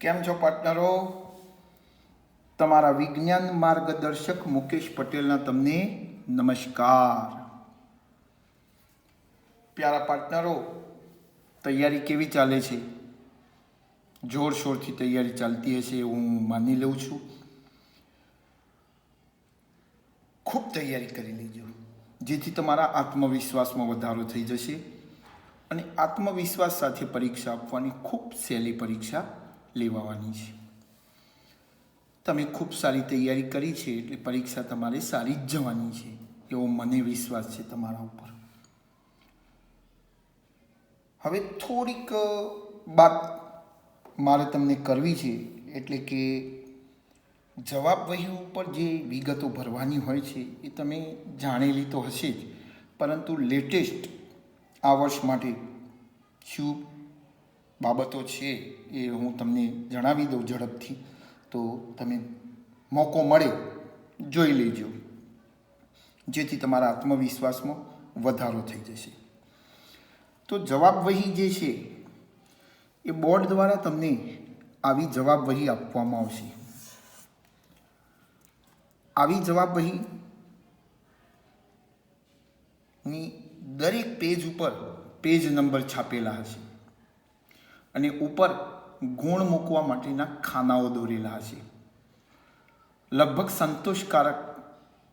કેમ છો પાર્ટનરો? તમારા વિજ્ઞાન માર્ગદર્શક મુકેશ પટેલના તમને નમસ્કાર. પ્યારા પાર્ટનરો, તૈયારી કેવી ચાલે છે? જોરશોરથી તૈયારી ચાલતી હશે એવું હું માની લઉં છું. ખૂબ તૈયારી કરી લેજો, જેથી તમારા આત્મવિશ્વાસમાં વધારો થઈ જશે અને આત્મવિશ્વાસ સાથે પરીક્ષા આપવાની ખૂબ સહેલી પરીક્ષા લેવાની છે. તમે ખૂબ સારી તૈયારી કરી છે એટલે પરીક્ષા તમારે સારી જ જવાની છે એવો મને વિશ્વાસ છે તમારા ઉપર. હવે થોડીક વાત મારે તમને કરવી છે, એટલે કે જવાબ વહી ઉપર જે વિગતો ભરવાની હોય છે એ તમે જાણેલી તો હશે જ, પરંતુ લેટેસ્ટ આ વર્ષ માટે શું બાબતો છે એ હું તમને જણાવી દઉં ઝડપથી, તો તમે મોકો મળે જોઈ લેજો, જેથી તમારા આત્મવિશ્વાસમાં વધારો થઈ જશે. તો જવાબ વહી જે છે એ બોર્ડ દ્વારા તમને આવી જવાબ વહી આપવામાં આવશે. આવી જવાબ વહીની દરેક પેજ ઉપર પેજ નંબર છાપેલા હશે અને ઉપર ગુણ મૂકવા માટેના ખાનાઓ દોરેલા હશે. લગભગ સંતોષકારક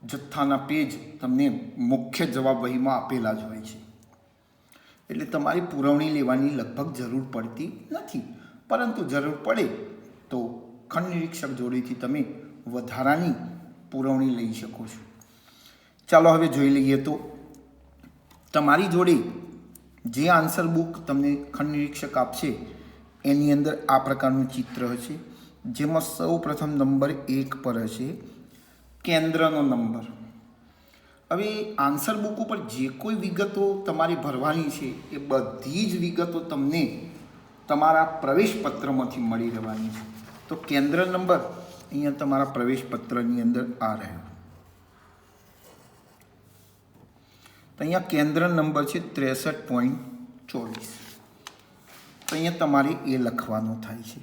જથ્થાના પેજ તમને મુખ્ય જવાબ વહીમાં આપેલા જ હોય છે, એટલે તમારી પુરવણી લેવાની લગભગ જરૂર પડતી નથી, પરંતુ જરૂર પડે તો ખંડ નિરીક્ષક જોડેથી તમે વધારાની પુરવણી લઈ શકો છો. ચાલો હવે જોઈ લઈએ તો તમારી જોડે જે આન્સર બુક તમને ખંડ નિરીક્ષક આપશે એની અંદર આ પ્રકારનું ચિત્ર હશે, જેમાં સૌ પ્રથમ નંબર 1 પર હશે કેન્દ્રનો નંબર. હવે આન્સર બુક ઉપર જે કોઈ વિગતો તમારે ભરવાની છે એ બધી જ વિગતો તમને તમારા પ્રવેશ પત્રમાંથી મળી રહેવાની છે. તો કેન્દ્ર નંબર અહીંયા તમારા પ્રવેશ પત્રની અંદર આ રહ્યો. તો અહીંયા કેન્દ્ર નંબર છે 63.24. તો અહીંયા તમારે એ લખવાનું થાય છે.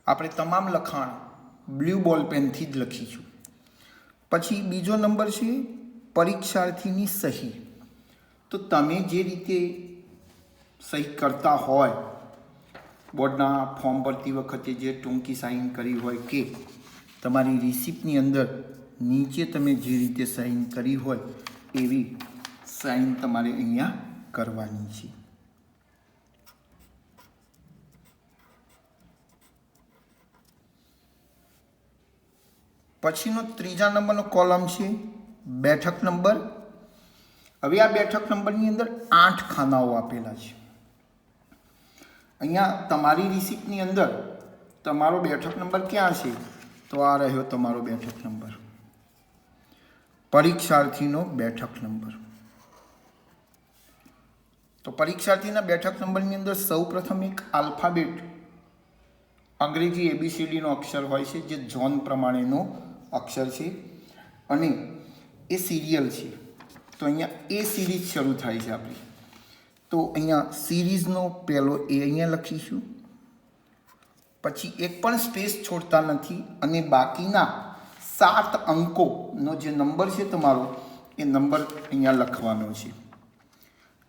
આપણે તમામ લખાણ બ્લુ બોલ પેનથી જ લખીશું. પછી બીજો નંબર છે પરીક્ષાર્થીની સહી. તો તમે જે રીતે સહી કરતા હોય, બોર્ડના ફોર્મ ભરતી વખતે જે ટૂંકી સાઇન કરી હોય કે તમારી રિસિપ્ટની અંદર નીચે તમે જે રીતે સાઇન કરી હોય એવી સાઇન તમારે અહીંયા કરવાની છે. પછીનો ત્રીજા નંબરનો કોલમ છે બેઠક નંબર. હવે આ બેઠક નંબરની અંદર 8 ખાનાઓ આપેલા છે. અહીંયા તમારી રિસિપ્ટની અંદર તમારો બેઠક નંબર ક્યાં છે? તો આ રહ્યો તમારો બેઠક નંબર, પરીક્ષાર્થીનો બેઠક નંબર. તો પરીક્ષાર્થીના બેઠક નંબરની અંદર સૌ પ્રથમ એક આલ્ફાબેટ અંગ્રેજી ABCDનો અક્ષર હોય છે, જે ઝોન પ્રમાણેનો અક્ષર છે અને એ સિરિયલ છે. તો અહીંયા એ સિરીઝ શરૂ થાય છે આપણી. તો અહીંયા સિરીઝનો પહેલો એ અહીંયા લખીશું, પછી એક પણ સ્પેસ છોડતા નથી અને બાકીના 7 અંકોનો જે નંબર છે તમારો એ નંબર અહીંયા લખવાનો છે.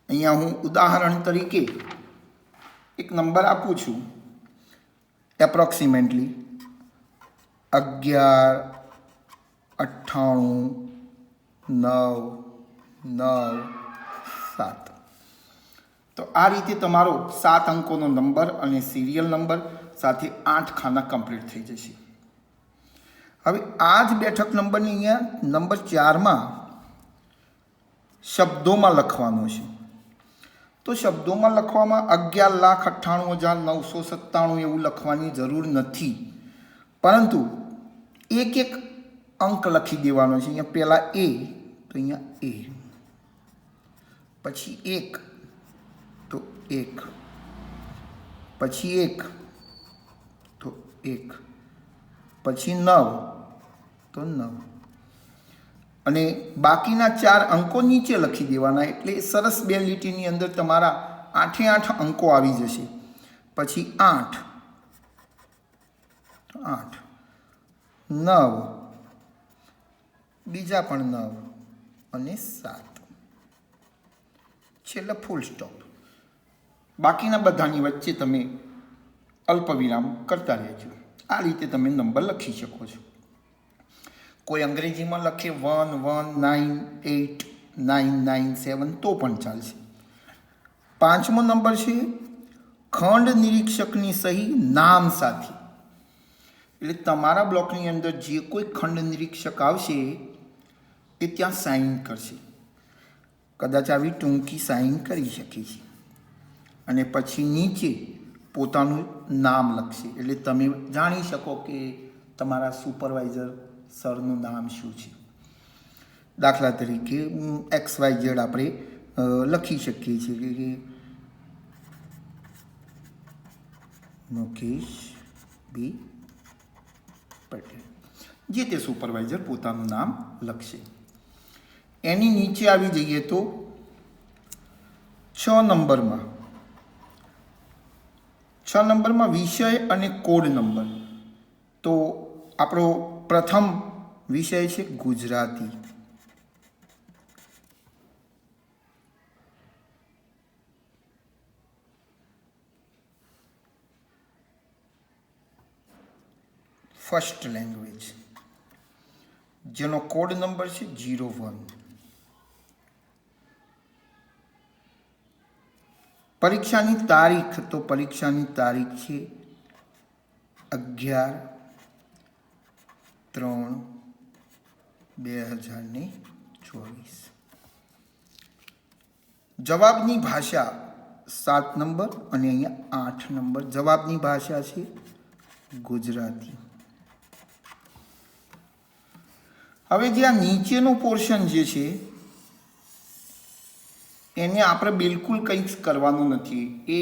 અહીંયા હું ઉદાહરણ તરીકે એક નંબર આપું છું, એપ્રોક્સિમેટલી 11, 98, 9, 9, 7. તો આ રીતે તમારો 7 અંકોનો નંબર અને સિરિયલ નંબર સાથે 8 ખાના કમ્પ્લીટ થઈ જશે. હવે આ જ બેઠક નંબરની અહીંયા નંબર 4માં શબ્દોમાં લખવાનો છે. તો શબ્દોમાં લખવામાં 11,98,997 એવું લખવાની જરૂર નથી, પરંતુ એક અંક લખી દેવાનો છે. અહીંયા પહેલાં A, તો અહીંયા A, પછી 1 તો 1, પછી 1 તો 1, પછી 9 તો 9, અને બાકીના 4 અંકો નીચે લખી દેવાના, એટલે સરસ 2 લીટીની અંદર તમારા 8 એ 8 અંકો આવી જશે. પછી 8, 8, 9, બીજા પણ 9 અને 7, છેલ્લે ફૂલ સ્ટોપ. બાકીના બધાની વચ્ચે તમે અલ્પવિરામ કરતા રહેજો. આ રીતે તમે નંબર લખી શકો છો. કોઈ અંગ્રેજીમાં લખે 1, 1, 9, 8, 9, 9, 7 તો પણ ચાલશે. 5મો નંબર છે ખંડ નિરીક્ષકની સહી નામ સાથે. એટલે તમારા બ્લોકની અંદર જે કોઈ ખંડ નિરીક્ષક આવશે એ ત્યાં સાઇન કરશે. કદાચ આવી ટૂંકી સાઇન કરી શકે છે અને પછી નીચે પોતાનું નામ લખશે. એટલે તમે જાણી શકો કે તમારા સુપરવાઇઝર સરનું નામ શું છે. દાખલા તરીકે XYZ આપણે લખી શકીએ છીએ કે મુકેશ બી પટેલ. જે તે સુપરવાઇઝર પોતાનું નામ લખશે. એની નીચે આવી જઈએ તો 6 નંબરમાં વિષય અને કોડ નંબર. તો આપણો પ્રથમ વિષય છે ગુજરાતી. ફર્સ્ટ લેંગ્વેજ, જેનો કોડ નંબર છે 01. પરીક્ષાની તારીખ, તો પરીક્ષાની તારીખ છે 11/3/2024. જવાબની ભાષા 7 નંબર અને અહીંયા 8 નંબર. જવાબની ભાષા છે ગુજરાતી. હવે જે આ નીચેનો પોર્શન જે છે એને આપણે બિલકુલ કંઈ જ કરવાનું નથી. એ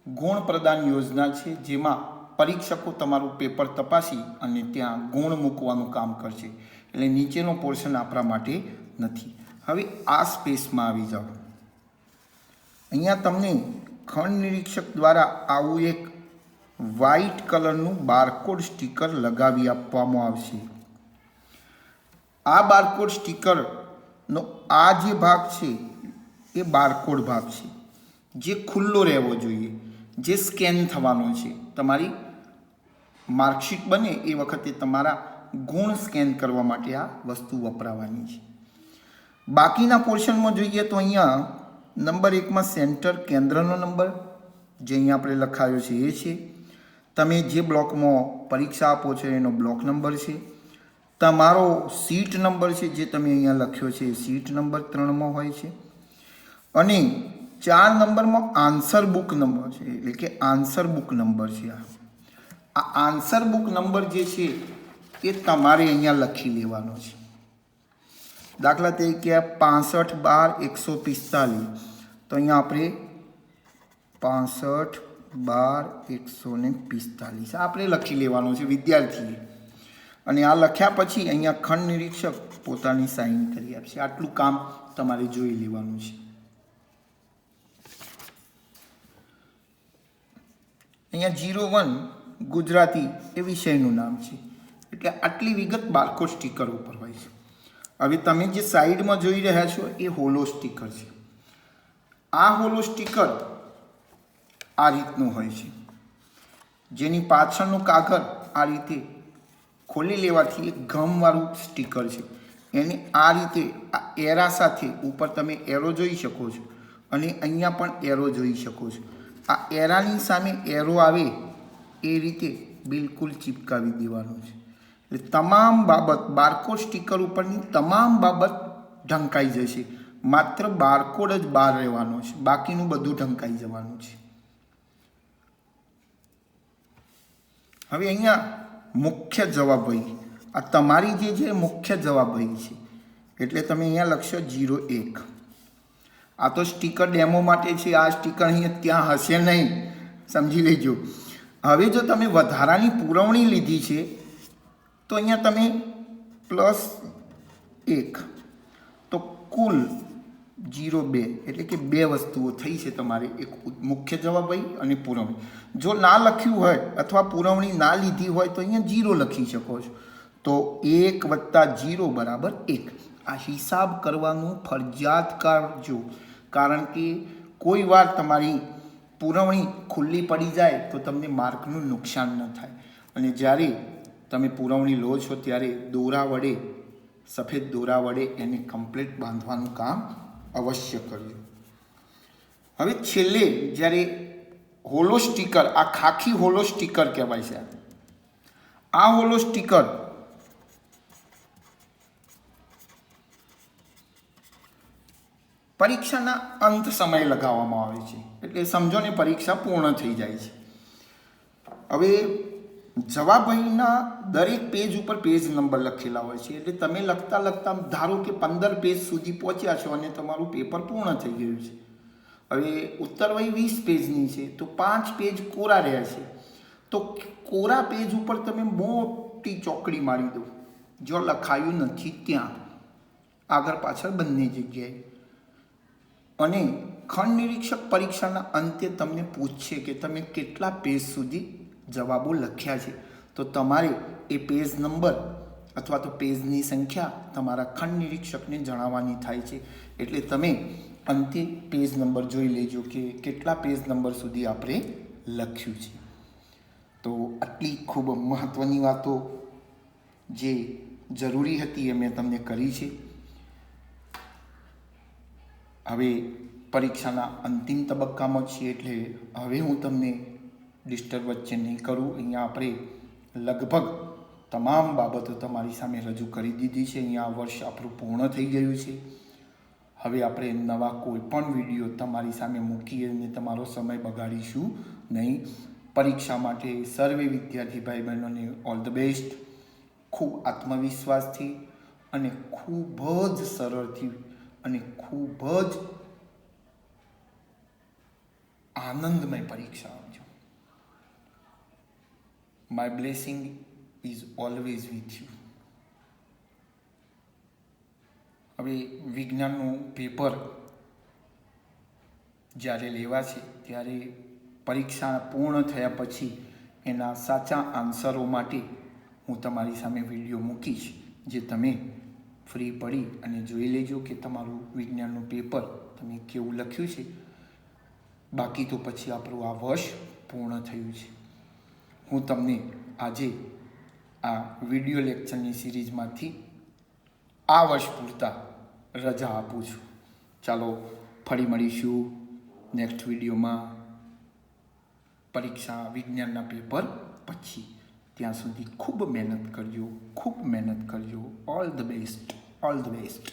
ગુણ પ્રદાન યોજના છે, જેમાં પરીક્ષકો તમારું પેપર તપાસી અને ત્યાં ગુણ મૂકવાનું કામ કરશે. એટલે નીચેનો પોર્શન આપણા માટે નથી. હવે આ સ્પેસમાં આવી જાઓ. અહીંયા તમને ખંડ નિરીક્ષક દ્વારા આવું એક વ્હાઇટ કલરનું બારકોડ સ્ટીકર લગાવી આપવામાં આવશે. આ બારકોડ સ્ટીકરનો આ જે ભાગ છે એ બારકોડ ભાગ છે, જે ખુલ્લો રહેવો જોઈએ, જે સ્કેન થવાનો છે. તમારી માર્કશીટ બને એ વખતે તમારા ગુણ સ્કેન કરવા માટે આ વસ્તુ વપરાવાની છે. બાકીના પોર્શનમાં જોઈએ તો અહીંયા નંબર 1માં સેન્ટર, કેન્દ્રનો નંબર જે અહીંયા આપણે લખાયો છે એ છે. તમે જે બ્લોકમાં પરીક્ષા આપો છો એનો બ્લોક નંબર છે. તમારો સીટ નંબર છે જે તમે અહીંયા લખ્યો છે એ સીટ નંબર 3માં હોય છે. અને 4 નંબરમાં આન્સર બુક નંબર છે, એટલે કે આન્સર બુક નંબર છે. આ આન્સર બુક નંબર જે છે એ તમારે અહીંયા લખી લેવાનો છે. દાખલા તરીકે 65/12/145, તો અહીંયા આપણે 65/12/145 આપણે લખી લેવાનો છે વિદ્યાર્થીએ. અને આ લખ્યા પછી અહીંયા ખંડ નિરીક્ષક પોતાની સાઇન કરી આપશે. આટલું કામ તમારે જોઈ લેવાનું છે. અહીંયા 01 ગુજરાતી એ વિષયનું નામ છે. એટલે આટલી વિગત બારકોડ સ્ટીકર ઉપર હોય છે. હવે તમે જે સાઈડમાં જોઈ રહ્યા છો એ હોલો સ્ટીકર છે. આ હોલો સ્ટીકર આ રીતનું હોય છે, જેની પાછળનું કાગળ આ રીતે ખોલી લેવાથી એક ગમવાળું સ્ટીકર છે. એને આ રીતે આ એરા સાથે ઉપર તમે એરો જોઈ શકો છો અને અહીંયા પણ એરો જોઈ શકો છો. આ એરાની સામે એરો આવે એ રીતે બિલકુલ ચિપકાવી દેવાનું છે. એટલે તમામ બાબત બારકોડ સ્ટીકર ઉપરની તમામ બાબત ઢંકાઈ જશે. માત્ર બારકોડ જ બહાર રહેવાનો છે, બાકીનું બધું ઢંકાઈ જવાનું છે. હવે અહીંયા મુખ્ય જવાબ વહી, આ તમારી જે છે મુખ્ય જવાબ વહી છે. એટલે તમે અહીંયા લખશો 01. આ તો સ્ટીકર ડેમો માટે છે. આ સ્ટીકર અહીંયા ત્યાં હશે નહીં, સમજી લેજો. હવે જો તમે વધારાની પુરવણી લીધી છે તો અહીંયા તમે 1, તો કુલ 0.2 એટલે કે 2 વસ્તુઓ થઈ છે તમારે, એક મુખ્ય જવાબ આવી અને પુરવણી. જો ના લખ્યું હોય અથવા પુરવણી ના લીધી હોય તો અહીંયા 0 લખી શકો છો. તો 1 + 0 = 1. આ હિસાબ કરવાનું ફરજિયાત કરજો, કારણ કે કોઈ વાર તમારી પુરવણી ખુલ્લી પડી જાય તો તમને માર્કનું નુકસાન ન થાય. અને જ્યારે તમે પુરવણી લો છો ત્યારે દોરા વડે, સફેદ દોરા વડે એને કમ્પ્લીટ બાંધવાનું કામ અવશ્ય કરજો. હવે છેલ્લે જ્યારે હોલો સ્ટીકર, આ ખાખી હોલો સ્ટીકર કહેવાય છે. આ હોલો સ્ટીકર પરીક્ષાના અંત સમયે લગાવવામાં આવે છે, એટલે સમજો ને પરીક્ષા પૂર્ણ થઈ જાય છે. હવે જવાબહીના દરેક પેજ ઉપર પેજ નંબર લખેલા હોય છે, એટલે તમે લખતા લખતા ધારો કે 15 પેજ સુધી પહોંચ્યા છો અને તમારું પેપર પૂર્ણ થઈ ગયું છે. હવે ઉત્તરવહી 20 પેજની છે, તો 5 પેજ કોરા રહ્યા છે. તો કોરા પેજ ઉપર તમે મોટી ચોકડી મારી દો, જો લખાયું નથી ત્યાં, આગળ પાછળ બંને જગ્યાએ. અને ખંડ નિરીક્ષક પરીક્ષાના અંતે તમને પૂછશે કે તમે કેટલા પેજ સુધી જવાબો લખ્યા છે. તો તમારે એ પેજ નંબર અથવા તો પેજની સંખ્યા તમારા ખંડ નિરીક્ષકને જણાવવાની થાય છે. એટલે તમે અંતે પેજ નંબર જોઈ લેજો કે કેટલા પેજ નંબર સુધી આપણે લખ્યું છે. તો આટલી ખૂબ મહત્ત્વની વાતો જે જરૂરી હતી એ મેં તમને કરી છે. હવે પરીક્ષાના અંતિમ તબક્કામાં છીએ, એટલે હવે હું તમને ડિસ્ટર્બ વચ્ચે નહીં કરું. અહીંયા આપણે લગભગ તમામ બાબતો તમારી સામે રજૂ કરી દીધી છે. અહીંયા આ વર્ષ આપણું પૂર્ણ થઈ ગયું છે. હવે આપણે નવા કોઈ પણ વિડીયો તમારી સામે મૂકીએ અને તમારો સમય બગાડીશું નહીં. પરીક્ષા માટે સર્વે વિદ્યાર્થી ભાઈ બહેનોને ઓલ ધ બેસ્ટ. ખૂબ આત્મવિશ્વાસથી અને ખૂબ જ સરળથી અને ખૂબ જ આનંદમય પરીક્ષા આપજો. My blessing is always with you. હવે વિજ્ઞાનનું પેપર જ્યારે લેવા છે ત્યારે પરીક્ષા પૂર્ણ થયા પછી એના સાચા આન્સરો માટે હું તમારી સામે વિડીયો મૂકીશ, જે તમે ફ્રી પડી અને જોઈ લેજો કે તમારું વિજ્ઞાનનું પેપર તમે કેવું લખ્યું છે. બાકી તો પછી આપણું આ વર્ષ પૂર્ણ થયું છે. હું તમને આજે આ વિડીયો લેક્ચરની સિરીઝમાંથી આ વર્ષ પૂરતા રજા આપું છું. ચાલો ફરી મળીશું નેક્સ્ટ વિડીયોમાં પરીક્ષા વિજ્ઞાનના પેપર પછી. ત્યાં સુધી ખૂબ મહેનત કરજો, ખૂબ મહેનત કરજો. All the best, all the best.